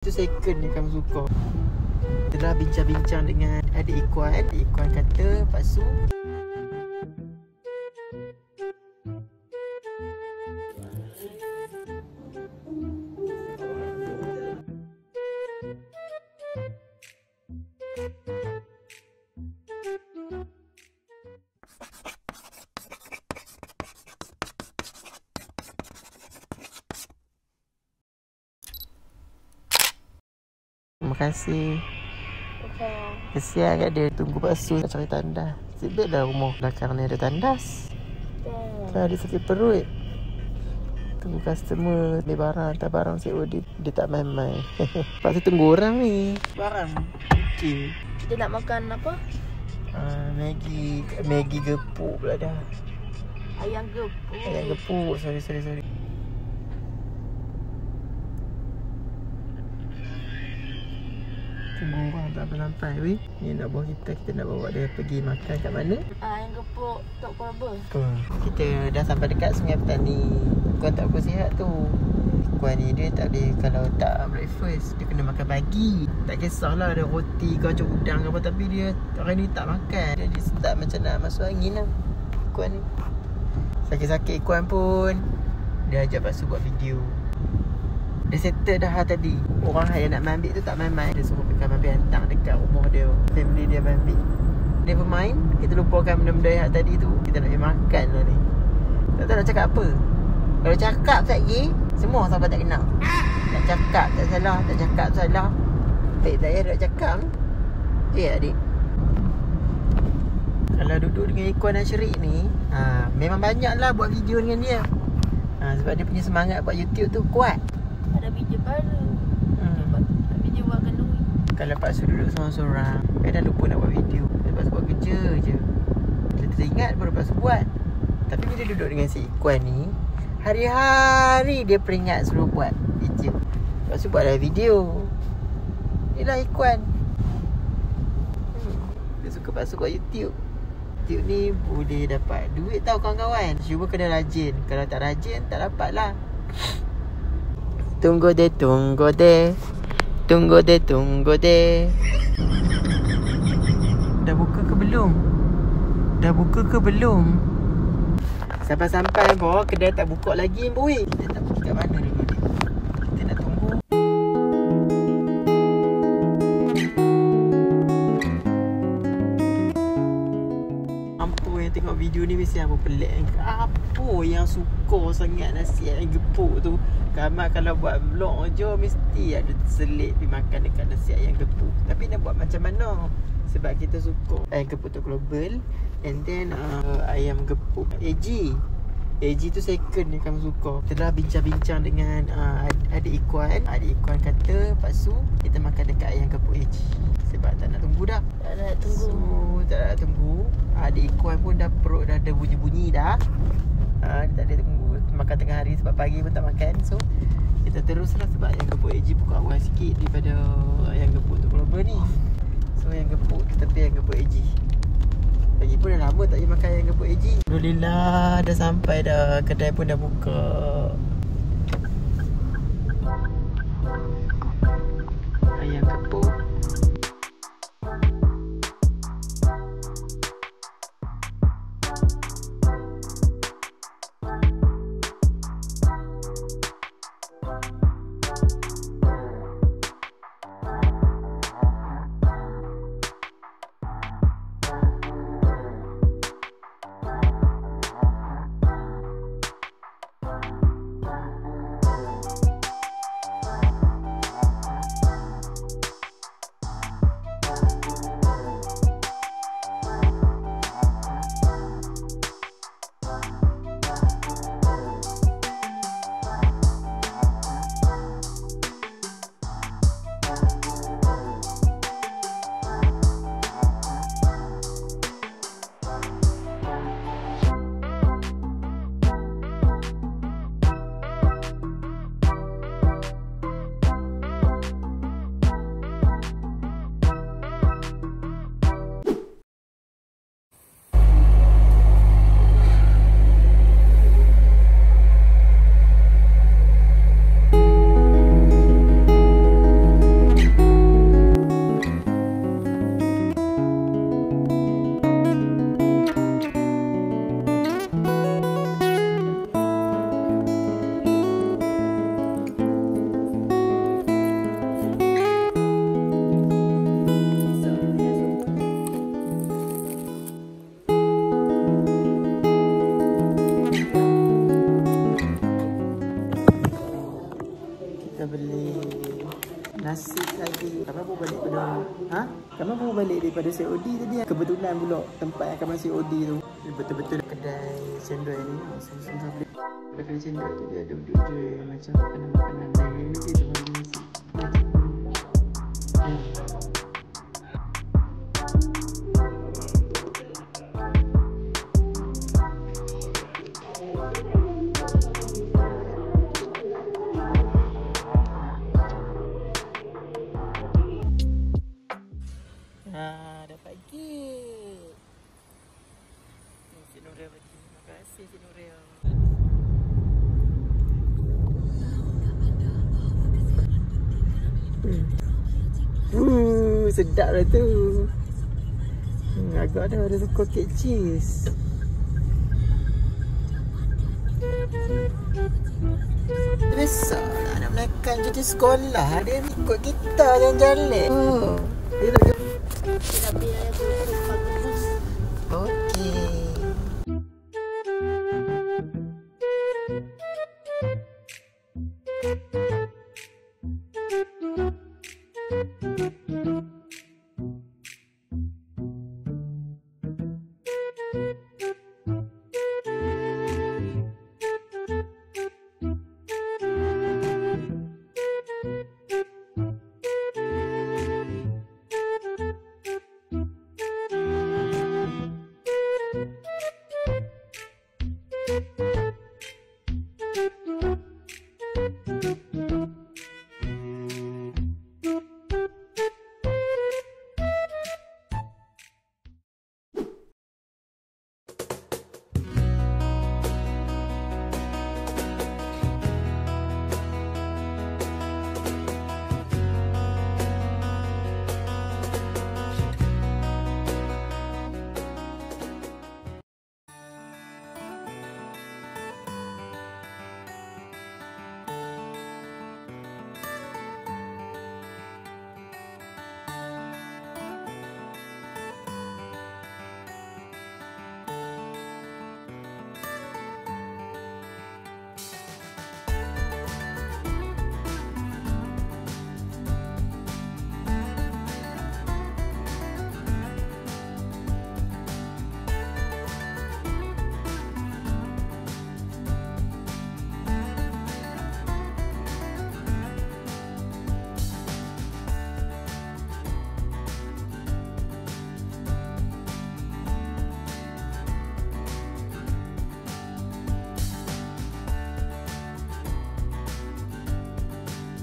Itu second ni kamu suka. Telah bincang-bincang dengan adik Ikuan. Adik Ikuan kata Pak Su, terima kasih. Kesian kat dia tunggu Pak Su nak cari tandas. Sebab dah rumah belakang ni ada tandas. Kan dia sakit perut. Tunggu customer beli barang, hantar barang COD. Dia tak main-main. Pak Su tunggu orang ni. Barang okey. Kita nak makan apa? Maggi gepuk pula dah. Ayam gepuk. Ayam gepuk. Sorry. Tunggu orang tak sampai weh. Ni nak bawa kita nak bawa dia pergi makan kat mana? Ayam gepuk Tok Kuraba. Kita dah sampai dekat Sungai Petani. Kuan tak bersihat tu. Kuan ni dia tak boleh, kalau tak breakfast dia kena makan pagi. Tak kisahlah ada roti ke macam udang ke apa, tapi dia hari ni tak makan. Dia start macam nak masuk angin lah Kuan ni. Sakit-sakit Kuan pun dia ajak Pak Su buat video. Dia settle dah tadi. Orang yang nak ambil tu tak main-main. Dia suruh pekan ambil hantar dekat rumah dia. Family dia ambil. Never mind. Kita lupakan benda-benda yang tadi tu. Kita nak pergi makan lah ni. Tak tahu nak cakap apa. Kalau cakap lagi, semua sahabat tak kenal. Nak cakap tak salah, tak cakap salah. Tak payah nak cakap. Adik. Kalau duduk dengan Ikuan dan Syerik ni, memang banyak lah buat video dengan dia. Sebab dia punya semangat buat YouTube tu kuat. Ada video baru. Video buatkan duit. Kalau Pak Su duduk seorang-seorang, kadang lupa nak buat video. Lepas buat kerja je. Bila teringat baru Pak Su buat. Tapi bila duduk dengan si Ikuan ni, hari-hari dia peringat suruh buat video. Pak Su buatlah video. Inilah Ikuan. Dia suka Pak Su buat YouTube. YouTube ni boleh dapat duit tau kawan-kawan. Cuba kena rajin. Kalau tak rajin, tak dapat lah. Tunggu deh. Dah buka ke belum? Sampai-sampai bawa kedai tak buka lagi boy. Kita tak pergi kat mana dulu ni? Kita nak tunggu. Apa yang tengok video ni mesti apa pelik. Apa yang suka sangat nasi ayam gepuk tu? Kamat kalau buat vlog je mesti ada terselit pergi makan dekat nasi ayam gepuk. Tapi nak buat macam mana? Sebab kita suka ayam gepuk tu global. And then ayam gepuk AG tu second ni kamu suka. Telah bincang-bincang dengan adik Ikuan. Adik Ikuan kata Pak Su, kita makan dekat ayam gepuk AG. Sebab tak nak tunggu dah. Tak nak tunggu. Tak nak tunggu. Adik Ikuan pun dah perut dah ada bunyi-bunyi dah. Dia tak ada tunggu makan tengah hari sebab pagi pun tak makan. So kita teruslah sebab ayam gepuk AG buka awal sikit daripada ayam gepuk tu global ni. So ayam gepuk kita pergi ayam gepuk AG. Lagipun dah lama tak pergi makan ayam gepuk AG. Alhamdulillah dah sampai dah. Kedai pun dah buka. Ayam gepuk. Nasib lagi. Kamu baru balik pada ha? Kamu baru balik daripada COD tadi. Kebetulan pula tempat yang kamu COD tu betul-betul kedai cendol ni. Susah beli. Kedai cendol tu dia duduk je macam makanan-makanan lain dia tu bagi nasi. Dah pagi. Cik Nuril bagi. Terima kasih Cik Nuril. Sedap lah tu. Agak dah ada suka kek cheese. Besar lah anak makan cuti sekolah. Dia ikut kita jalan-jalan. Dia nak Tapi aku bagus. okey.